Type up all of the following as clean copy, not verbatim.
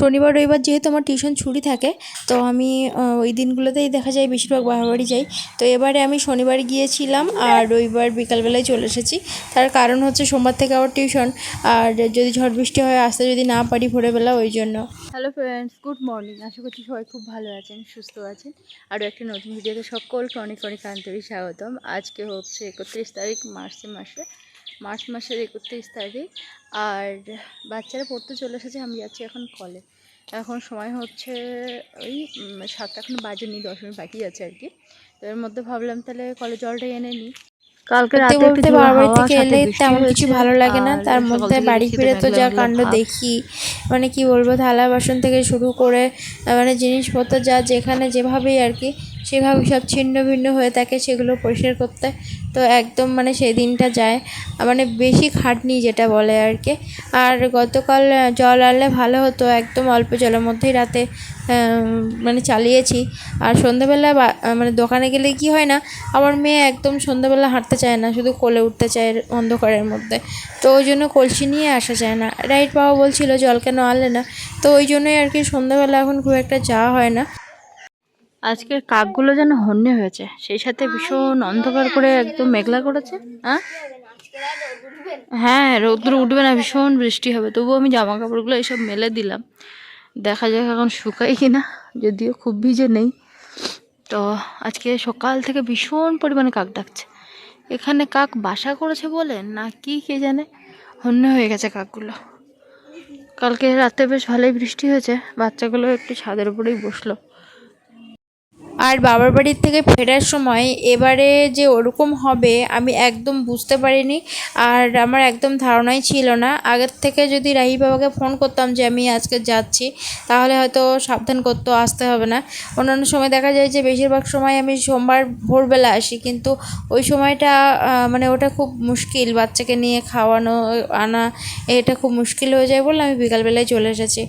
শনিবার রবিবার যেহেতু আমার টিউশন ছুটি থাকে, তো আমি ওই দিনগুলোতেই দেখা যায় বেশিরভাগ বাবার বাড়ি যাই। তো এবারে আমি শনিবার গিয়েছিলাম আর রবিবার বিকালবেলায় চলে এসেছি। তার কারণ হচ্ছে সোমবার থেকে আবার টিউশন, আর যদি ঝড় বৃষ্টি হয় আসতে যদি না পারি ভোরবেলা, ওই জন্য। Hello friends, good morning. আশা করছি সবাই খুব ভালো আছেন, সুস্থ আছেন। আরও একটা নতুন ভিডিওতে সকলকে অনেক অনেক আন্তরিক স্বাগতম। আজকে হচ্ছে 31 তারিখ মার্চ মাসের 31 তারিখ। আর বাচ্চারা পড়তে চলে এসেছে, আমি যাচ্ছি এখন কলে। এখন সময় হচ্ছে ওই 7টা, এখন বাজেনি, 10 মিনিট বাকি আছে আর কি। তো এর মধ্যে ভাবলাম তাহলে কলে জলটা এনে নিই। কালকে রাতে বলতে বাবার বাড়ি থেকে এলে তেমন কিছু ভালো লাগে না, তার মধ্যে বাড়ি ফিরে তো যা কাণ্ড দেখি, মানে কি বলবো, থালা বাসন থেকে শুরু করে মানে জিনিসপত্র যা যেখানে যেভাবেই আর কি সেভাবে সব ছিন্ন ভিন্ন হয়ে থাকে, সেগুলো পরিষ্কার করতে তো একদম মানে সেই দিনটা যায়, মানে বেশি খাটনি যেটা বলে আর কি। আর গতকাল জল আনলে ভালো হতো, একদম অল্প জলের মধ্যেই রাতে মানে চালিয়েছি। আর সন্ধ্যাবেলা মানে দোকানে গেলে কি হয় না, আমার মেয়ে একদম সন্ধ্যাবেলা হাঁটতে চায় না, শুধু কোলে উঠতে চায় অন্ধকারের মধ্যে। তো ওই জন্য কলসি নিয়ে আসা যায় না। রাইট বাবা বলছিল জল কেন আনলে না, তো ওই জন্যই আর কি সন্ধ্যাবেলা এখন খুব একটা যাওয়া হয় না। আজকের কাকগুলো যেন হন্যে হয়েছে, সেই সাথে ভীষণ অন্ধকার করে একদম মেঘলা করেছে। হ্যাঁ, রৌদ্র উঠবে না, ভীষণ বৃষ্টি হবে। তবুও আমি জামা কাপড়গুলো এইসব মেলে দিলাম, দেখা যাক এখন শুকাই কিনা, যদিও খুব ভিজে নেই। তো আজকে সকাল থেকে ভীষণ পরিমাণে কাক ডাকছে। এখানে কাক বাসা করেছে বলে না কি কে জানে, হন্যে হয়ে গেছে কাকগুলো। কালকে রাতে বেশ ভালোই বৃষ্টি হয়েছে, বাচ্চাগুলো একটু ছাদের উপরেই বসলো। আর বাবার বাড়ির থেকে ফেরার সময় এবারে যে ওরকম হবে আমি একদম বুঝতে পারিনি, আর আমার একদম ধারণাই ছিল না। আগের থেকে যদি রাহি বাবাকে ফোন করতাম যে আমি আজকে যাচ্ছি, তাহলে হয়তো সাবধান করতো, আসতে হবে না। অন্যান্য সময় দেখা যায় যে বেশিরভাগ সময় আমি সোমবার ভোরবেলা আসি, কিন্তু ওই সময়টা মানে ওটা খুব মুশকিল, বাচ্চাকে নিয়ে খাওয়ানো আনা এটা খুব মুশকিল হয়ে যায় বলে আমি বিকালবেলায় চলে এসেছি।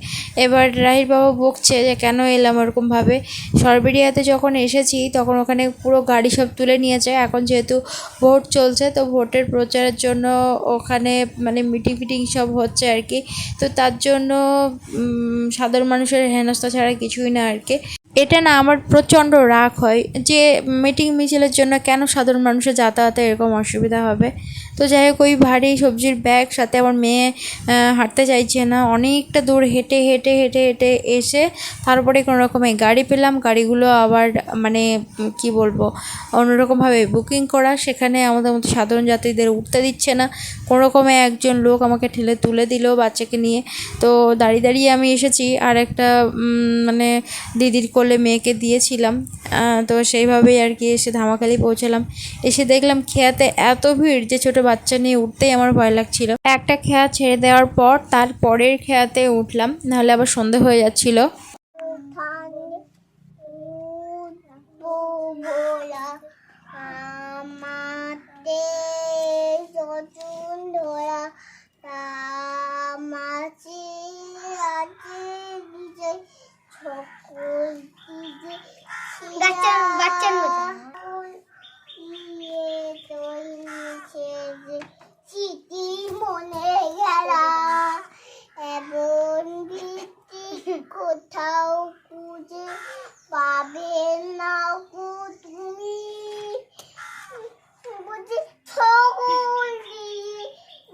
এবার রাহির বাবা বকছে যে কেন এলাম ওরকমভাবে। সরবেরিয়াতে যখন এসেছি তখন ওখানে পুরো গাড়ি সব তুলে নিয়েছে। এখন যেহেতু ভোট চলছে, তো ভোটের প্রচারের জন্য ওখানে মানে মিটিং ফিটিং সব হচ্ছে আর কি। তো তার জন্য সাধারণ মানুষের হেনস্থা ছাড়া কিছুই না আর কি। এটা না আমার প্রচণ্ড রাগ হয় যে মিটিং মিছিলের জন্য কেন সাধারণ মানুষের যাতায়াতে এরকম অসুবিধা হবে। তো যাই হোক, ওই ভারী সবজির ব্যাগ সাথে আমার মেয়ে হাঁটতে চাইছে না, অনেকটা দূর হেঁটে হেঁটে হেঁটে হেঁটে এসে তারপরে কোনো রকমে গাড়ি পেলাম। গাড়িগুলো আবার মানে কি বলবো, অন্যরকমভাবে বুকিং করা, সেখানে আমাদের মতো সাধারণ যাত্রীদের উঠতে দিচ্ছে না। কোনো রকমে একজন লোক আমাকে ঠেলে তুলে দিল বাচ্চাকে নিয়ে। তো দাঁড়িয়ে দাঁড়িয়ে আমি এসেছি, আর একটা মানে দিদির কোলে মেয়েকে দিয়েছিলাম। তো সেইভাবেই আর কি এসে ধামাখালি পৌঁছালাম। এসে দেখলাম খেয়াতে এত ভিড় যে ছোট বাচ্চা নিয়ে উঠতেই আমার ভয় লাগছিল। একটা খেয়া ছেড়ে দেওয়ার পর তার পরের খেয়াতে উঠলাম, নাহলে আবার সন্ধে হয়ে যাচ্ছিল। কোথাও খুঁজে পাবে না গো তুমি, বুঝি সকল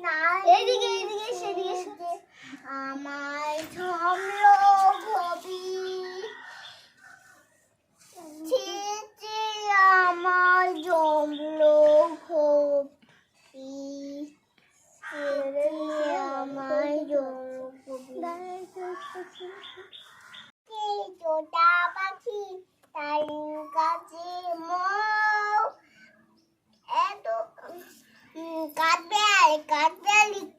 না এদিকে এদিকে সেদিকে আমার ঝমলো হবি ছেচে আমার জমলো হবি আমার জোটা পাখি তার কাছে এত কাটবে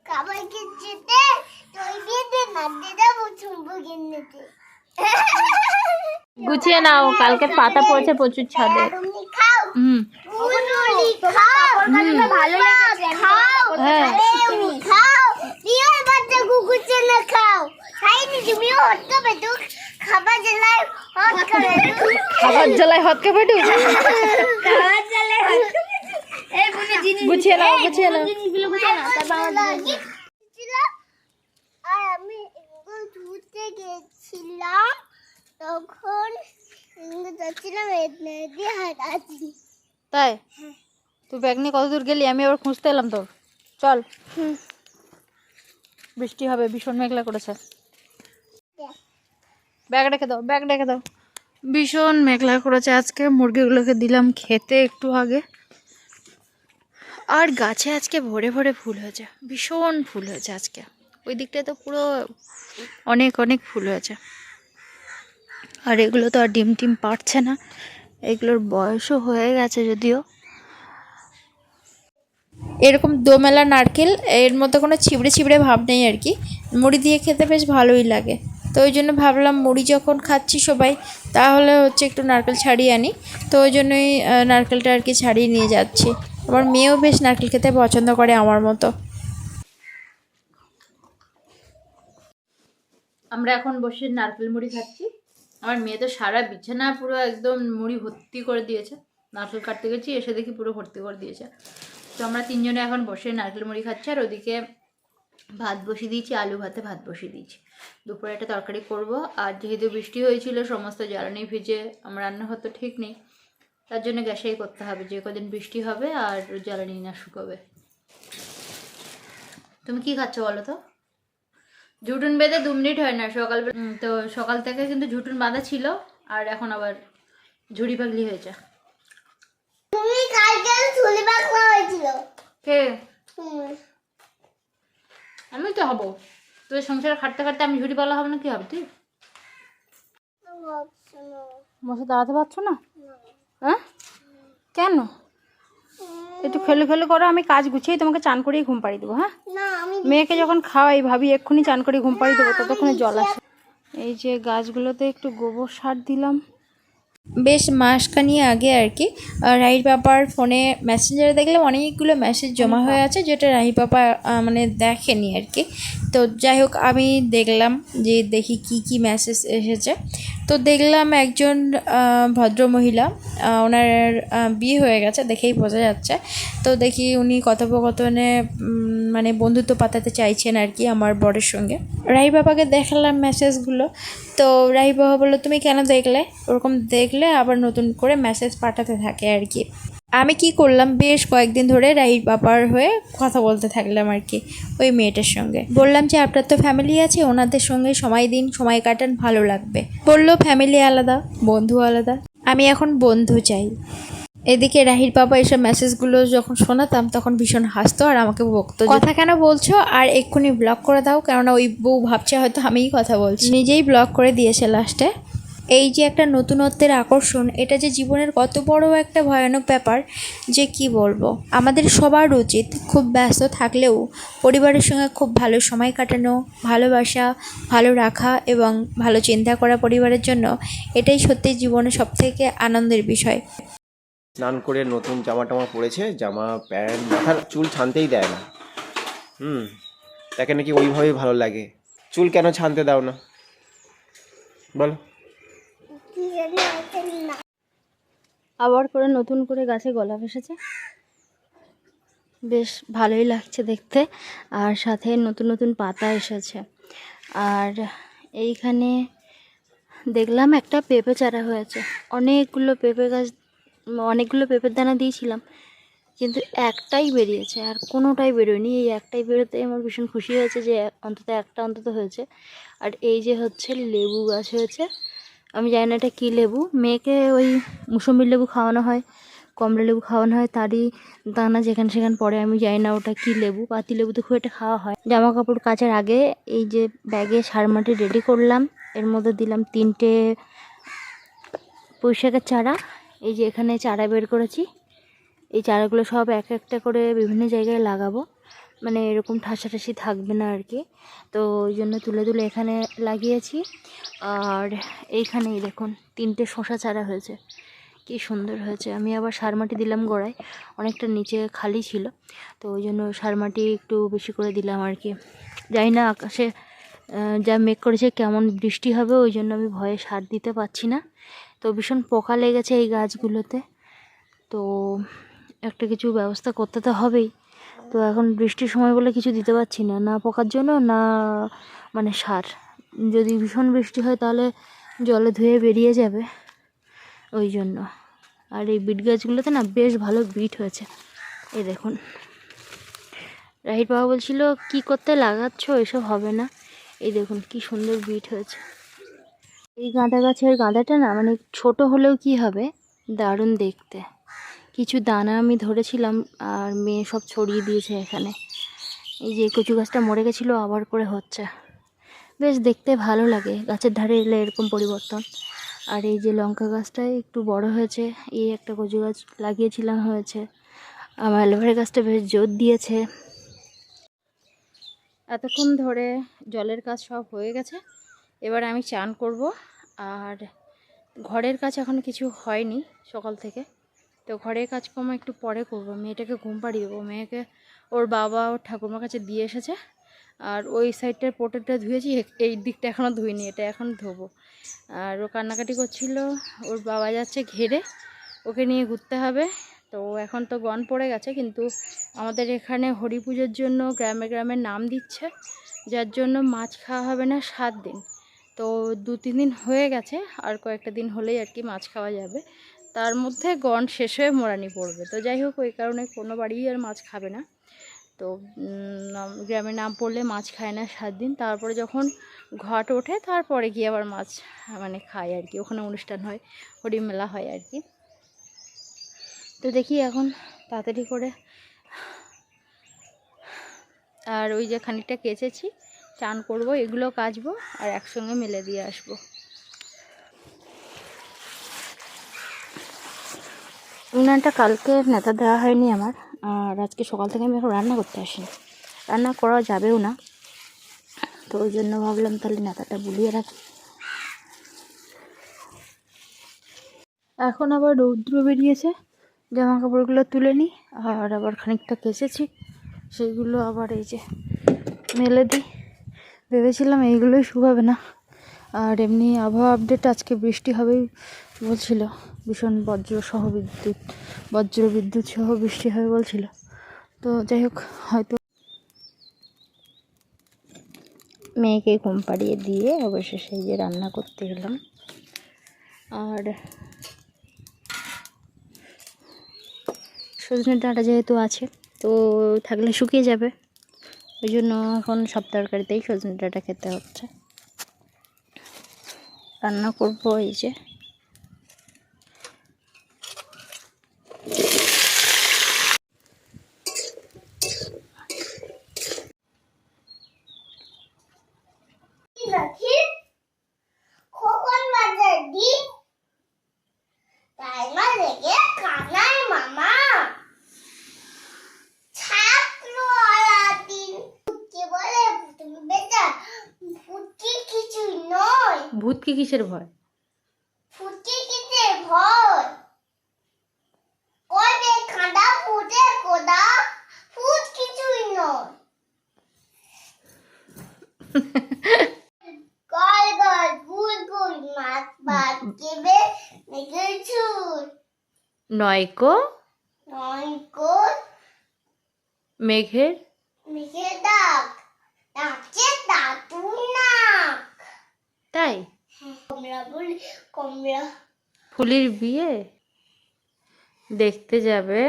খাবারকে যেতে তৈরি না দিদা চুম্বু কিনতে। গুছিয়ে নাও, কালকে পাতা পড়েছে প্রচুর ছাদে। ভালো লেগেছে খাও, প্রিয় বাচ্চা কুকুরছে না খাও, তাই নি তুমিও হটকে পেটু খাবার জ্বালায় হট করে খাবার জ্বালায় হট করে পেটু খাবার জ্বালায় হট এই বনে জিনিস গুছিয়ে নাও জিনিসগুলো গুছিয়ে নাও, তারপর আমার ছিল। আর আমি ঘুরতে গেছিলাম তখন যাচ্ছিলাম দিয়ে হাঁটাচ্ছি। তাই তুই ব্যাগ নিয়ে কত দূর গেলি? আমি আবার খুঁজতে এলাম তোর। চল, বৃষ্টি হবে, ভীষণ মেঘলা করেছে। ব্যাগ রেখে দাও, ব্যাগ রেখে দাও। ভীষণ মেঘলা করেছে আজকে। মুরগিগুলোকে দিলাম খেতে একটু আগে। আর গাছে আজকে ভরে ভরে ফুল হয়েছে, ভীষণ ফুল হয়েছে আজকে। ওই দিকটায় তো পুরো অনেক অনেক ফুল হয়েছে। আর এগুলো তো আর ডিম টিম পারছে না, এগুলোর বয়সও হয়ে গেছে যদিও। এরকম দোমেলা নারকেল, এর মধ্যে কোনো ছিবড়ে ছিবড়ে ভাব নেই আর কি। মুড়ি দিয়ে খেতে বেশ ভালোই লাগে। তো ওই জন্য ভাবলাম মুড়ি যখন খাচ্ছি সবাই, তাহলে হচ্ছে একটু নারকেল ছাড়িয়ে আনি। তো ওই জন্যই নারকেলটা আর কি ছাড়িয়ে নিয়ে যাচ্ছি। আমার মেয়েও বেশ নারকেল খেতে পছন্দ করে আমার মতো। আমরা এখন বসে নারকেল মুড়ি খাচ্ছি। আমার মেয়ে তো সারা বিছানা পুরো একদম মুড়ি ভর্তি করে দিয়েছে। নারকেল কাটতে গেছি, এসে দেখি পুরো ভর্তি করে দিয়েছে। তো আমরা তিনজনে এখন বসে নারকেল মুড়ি খাচ্ছি। আর ওদিকে ভাত বসিয়ে দিয়েছি, আলু ভাতে ভাত বসিয়ে দিয়েছি। দুপুরে একটা তরকারি করব। আর যেহেতু বৃষ্টি হয়েছিল, সমস্ত জ্বালানি ভিজে আমার রান্না হতো ঠিক নেই, তার জন্য গ্যাসেই করতে হবে। যে কদিন বৃষ্টি হবে আর জ্বালানি না শুকোবে। তুমি কি খাচ্ছ বলো তো? ঝুটুন বেঁধে 2 মিনিট হয় না সকালবেলা। তো সকাল থেকে কিন্তু ঝুটুন বাঁধা ছিল, আর এখন আবার ঝুড়ি পাগলি হয়েছে। তুমি কালকে চুলি পাকলা হয়েছিল। কে? আমি তো হবো। তোর সংসারে খাটতে খাটতে আমি ঝুড়ি পাগলা হবো না? কি হবে তুই? বসে দাঁড়াতে পারছো না? হ্যাঁ, কেন? একটু খেলে খেলে করো, আমি কাজ গুছিয়ে তোমাকে চান করিয়ে ঘুম পাড়িয়ে দেবো। হ্যাঁ, মেয়েকে যখন খাওয়াই ভাবি এক্ষুনি চান করিয়ে ঘুম পাড়িয়ে দেবো, ততক্ষণে জল আসে। এই যে গাছগুলোতে একটু গোবর সার দিলাম। বেশ মাসখানি আগে আর কি রাহির পাপার ফোনে মেসেঞ্জারে দেখলাম অনেকগুলো মেসেজ জমা হয়ে আছে, যেটা রাহি পাপা মানে দেখেনি আর কি। তো যাই হোক, আমি দেখলাম যে দেখি কি কি মেসেজ এসেছে। তো দেখলাম একজন ভদ্রমহিলা, ওনার বিয়ে হয়ে গেছে দেখেই বোঝা যাচ্ছে। তো দেখি উনি কথোপকথনে মানে বন্ধুত্ব পাতাতে চাইছেন আর কি আমার বরের সঙ্গে। রাহি বাবাকে দেখালাম মেসেজগুলো। তো রাহি বাবা বললো তুমি কেন দেখলে? ওরকম দেখলে আবার নতুন করে মেসেজ পাঠাতে থাকে আর কি। আমি কি করলাম, বেশ কয়েকদিন ধরে রাহির বাবার হয়ে কথা বলতে থাকলাম আর কি ওই মেয়েটার সঙ্গে। বললাম যে আপনার তো ফ্যামিলি আছে, ওনাদের সঙ্গে সময় দিন, সময় কাটান, ভালো লাগবে। বললো ফ্যামিলি আলাদা, বন্ধু আলাদা, আমি এখন বন্ধু চাই। এদিকে রাহির বাবা এসব মেসেজগুলো যখন শোনাতাম তখন ভীষণ হাসতো আর আমাকে বকতো, কথা কেন বলছো, আর এক্ষুনি ব্লক করে দাও। কেননা ওই বউ ভাবছে হয়তো আমিই কথা বলছি। নিজেই ব্লক করে দিয়েছে লাস্টে। এই যে একটা নতুনত্বের আকর্ষণ, এটা যে জীবনের কত বড় একটা ভয়ানক ব্যাপার যে কি বলবো। আমাদের সবার উচিত খুব ব্যস্ত থাকলেও পরিবারের সঙ্গে খুব ভালো সময় কাটানো, ভালোবাসা, ভালো রাখা এবং ভালো চিন্তা করা পরিবারের জন্য। এটাই সত্যি জীবনের সবথেকে আনন্দের বিষয়। স্নান করে নতুন জামা টামা পরেছে, জামা প্যান্ট, মাথার চুল ছানতেই দেয় না। তাকে নাকি ওইভাবেই ভালো লাগে। চুল কেন ছানতে দাও না বলো? আবার করে নতুন করে গাছে গোলাপ এসেছে, বেশ ভালোই লাগছে দেখতে। আর সাথে নতুন নতুন পাতা এসেছে। আর এইখানে দেখলাম একটা পেঁপে চারা হয়েছে। অনেকগুলো পেঁপে গাছ, অনেকগুলো পেঁপের দানা দিয়েছিলাম, কিন্তু একটাই বেরিয়েছে, আর কোনোটাই বেরোয়নি। এই একটাই বেরোতে আমার ভীষণ খুশি হয়েছে যে অন্তত একটা অন্তত হয়েছে। আর এই যে হচ্ছে লেবু গাছ হয়েছে। আমি জানি না এটা কী লেবু, মেয়েকে ওই মুসম্বির লেবু খাওয়ানো হয়, কমলা লেবু খাওয়ানো হয়, তারই দানা যেখানে সেখানে পড়ে। আমি জানি না ওটা কী লেবু, পাতি লেবু তো খুব একটা খাওয়া হয়। জামা কাপড় কাচার আগে এই যে ব্যাগে সার মাটি রেডি করলাম, এর মধ্যে দিলাম 3টে পুঁই শাকের চারা। এই যে এখানে চারা বের করেছি, এই চারাগুলো সব এক একটা করে বিভিন্ন জায়গায় লাগাবো, মানে এরকম ঠাসাঠাসি থাকবে না আর কি। তো ওই জন্য তুলে তুলে এখানে লাগিয়েছি। আর এইখানেই দেখুন 3টে শসা চারা হয়েছে, কি সুন্দর হয়েছে। আমি আবার সার মাটি দিলাম গোড়ায়, অনেকটা নিচে খালি ছিল, তো ওই জন্য সার মাটি একটু বেশি করে দিলাম আর কি। জানি না আকাশে যা মেঘ করেছে কেমন বৃষ্টি হবে, ওই জন্য আমি ভয়ে সার দিতে পারছি না। তো ভীষণ পোকা লেগেছে এই গাছগুলোতে, তো একটা কিছু ব্যবস্থা করতে তো হবেই। তো এখন বৃষ্টির সময় বলে কিছু দিতে পারছি না, না পোকার জন্য না মানে সার। যদি ভীষণ বৃষ্টি হয় তাহলে জলে ধুয়ে বেরিয়ে যাবে, ওই জন্য। আর এই বিট গাছগুলোতে না বেশ ভালো বিট হয়েছে, এই দেখুন। রাহির বাবা বলছিল কি করতে লাগাচ্ছ, এসব হবে না। এই দেখুন কি সুন্দর বিট হয়েছে। এই গাঁদা গাছের গাঁদাটা না মানে ছোট হলেও কি হবে, দারুণ দেখতে। কিছু দানা আমি ধরেছিলাম আর মেয়ে সব ছড়িয়ে দিয়েছে এখানে। এই যে কচু গাছটা মরে গেছিলো, আবার করে হচ্ছে, বেশ দেখতে ভালো লাগে গাছের ধারে এলে এরকম পরিবর্তন। আর এই যে লঙ্কা গাছটাই একটু বড় হয়েছে, এই একটা কচু গাছ লাগিয়েছিলাম হয়েছে। আমার অ্যালোভেরা গাছটা বেশ জোর দিয়েছে। এতক্ষণ ধরে জলের কাজ সব হয়ে গেছে, এবার আমি চান করব। আর ঘরের কাজ এখন কিছু হয়নি সকাল থেকে, তো ঘরের কাজকর্ম একটু পরে করব। মেয়েটাকে ঘুম পাড়িয়ে দেবো, মেয়েকে ওর বাবা ওর ঠাকুমার কাছে দিয়ে এসেছে। আর ওই সাইডটার পোটেটা ধুয়েছি, এই দিকটা এখনও ধুইনি, এটা এখন ধোবো। আর ও কান্নাকাটি করছিল, ওর বাবা যাচ্ছে ঘেরে, ওকে নিয়ে ঘুরতে হবে। তো এখন তো গন পড়ে গেছে, কিন্তু আমাদের এখানে হরি পুজোর জন্য গ্রামে গ্রামে নাম দিচ্ছে, যার জন্য মাছ খাওয়া হবে না 7 দিন। তো 2-3 দিন হয়ে গেছে, আর কয়েকটা দিন হলেই আর কি মাছ খাওয়া যাবে। তার মধ্যে গন শেষ হয়ে মোরানি পড়বে। তো যাই হোক, ওই কারণে কোনো বাড়িই আর মাছ খাবে না। তো গ্রামে নাম পড়লে মাছ খায় না 7 দিন, তারপরে যখন ঘট ওঠে তারপরে গিয়ে আবার মাছ মানে খায় আর কি। ওখানে অনুষ্ঠান হয়, হরি মেলা হয় আর কি। তো দেখি এখন তাড়াতাড়ি করে, আর ওই যে খানিকটা কেচেছি, চান করব, এগুলো কাচবো আর একসঙ্গে মেলে দিয়ে আসবো। উনানটা কালকে নেতা দেওয়া হয়নি আমার, আর আজকে সকাল থেকে আমি এখন রান্না করতে আসিনি, রান্না করা যাবেও না। তো ওই জন্য ভাবলাম তাহলে নেতাটা বুলিয়ে রাখি। এখন আবার রৌদ্র বেরিয়েছে, জামা কাপড়গুলো তুলে নিই। আর আবার খানিকটা কেচেছি, সেইগুলো আবার এই যে মেলে দিই। ভেবেছিলাম এইগুলোই শুকাবে না। আর এমনি আবহাওয়া আপডেট আজকে বৃষ্টি হবেই বলছিল, ভীষণ বজ্র বিদ্যুৎ সহ বৃষ্টি হবে বলছিল। তো যাই হোক, হয়তো। মেয়েকে ঘুম পাড়িয়ে দিয়ে অবশেষে এই যে রান্না করতে গেলাম। আর সজনের ডাঁটা যেহেতু আছে, তো থাকলে শুকিয়ে যাবে, ওই জন্য এখন সব তরকারিতেই সজনের ডাঁটা খেতে হচ্ছে। রান্না করবো এই যে নাকি কখন বাজার দি তাই না লেগে কানাই মামা ছাত্র আলাদিন কি বলে তুমি বেটা ফুটি কিছু নয়। ভূত কি কিসের ভয়? ফুটি কিসের ভয়? ওই যে খাঁদা ফুটে কোদা ফুট কিছুই নয়। গল গল গুল গুল মাছ ভাত কেবে মেঘের ঝুল নয়কো নয়কো মেঘের মেঘের ডাক ডাকছে দাতুর নাক। তাই কমলা বলি কমলা ফুলির বিয়ে দেখতে যাবে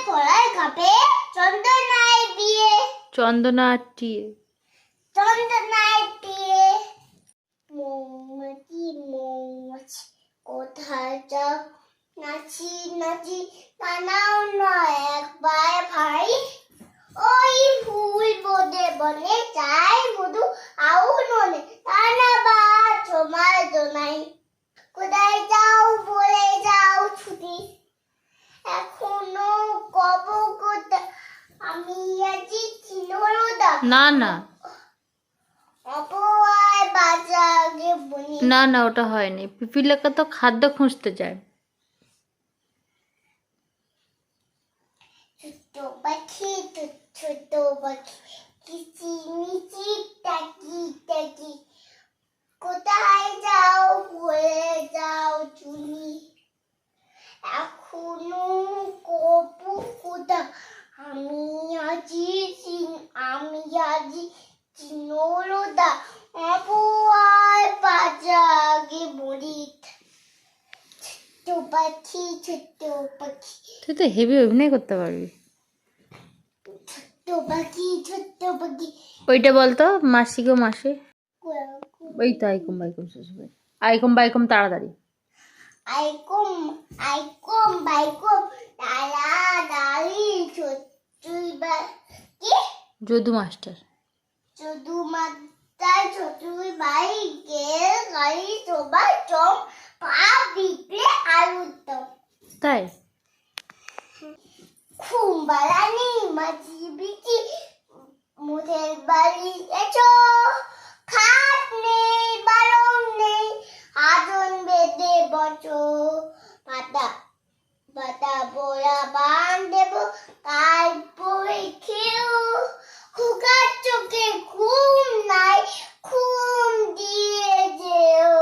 ফলায় খাবে চন্দনায় বিয়ে চন্দনাটিয়ে মৌমাছি মৌমাছি কোথায় যাও নাচি নাচি নানাও নয় একবার ভাই ওই ফুল বোদে বনে চাই মধু আউ ননে টানা বা তোমার জোনাই কোথায় যাও বলে যাও ছুটি এখনো কব কোথা আমি আছি চিনরোদা না না অপয় বাজারে বনি না না, ওটা হয়নি। পিপিলিকা তো খাদ্য খুঁজতে যায়। ছোট পাখি কিচিমিচি টাকি টাকি কোথায় যাও বলে যাও চুনি এখনো কপু কোথা আমি আজি চিনরোদা পাখি ছোট্ট পাখি তুই তো হেভি অভিনয় করতে পারবি। ছোট্ট পাখি ওইটা বলতো মাসি গো মাসি। কুয়াকু ওই তো আইকম বাইকম শ্বশুর আইকম বাইকম তাড়াতাড়ি। আইকুম আইকুম বাইকুম তাড়াতাড়ি ছোট্টুই কি যদু মাস্টার। শুধু মাত্রায় ছোটুই ভাই কে গাড়ি সবাই চম পা বিকলে আলুর দম তাই খুমবালানি মাঝি বিচি মুদের বাড়ি এসো খাট নেই বারণ নেই আজন বেঁধে বসো পাতা পাতা বোরা বান দেব তারপরে খেও খোকার চোখে ঘুম নাই ঘুম দিয়ে যেও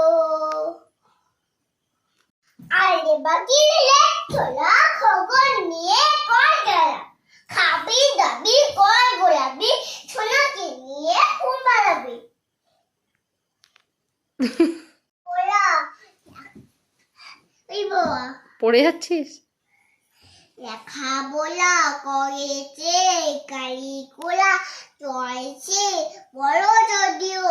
আরে বাকি ছোলা খবর নিয়ে কয় গেলা খাবি দাবি কয় গোলাবি ছোলাকে নিয়ে ঘুম পালাবি ওরা ওই বাবা পড়ে যাচ্ছিস? লেখা বলা করেছে কারিকুলা চলছে বড় যদিও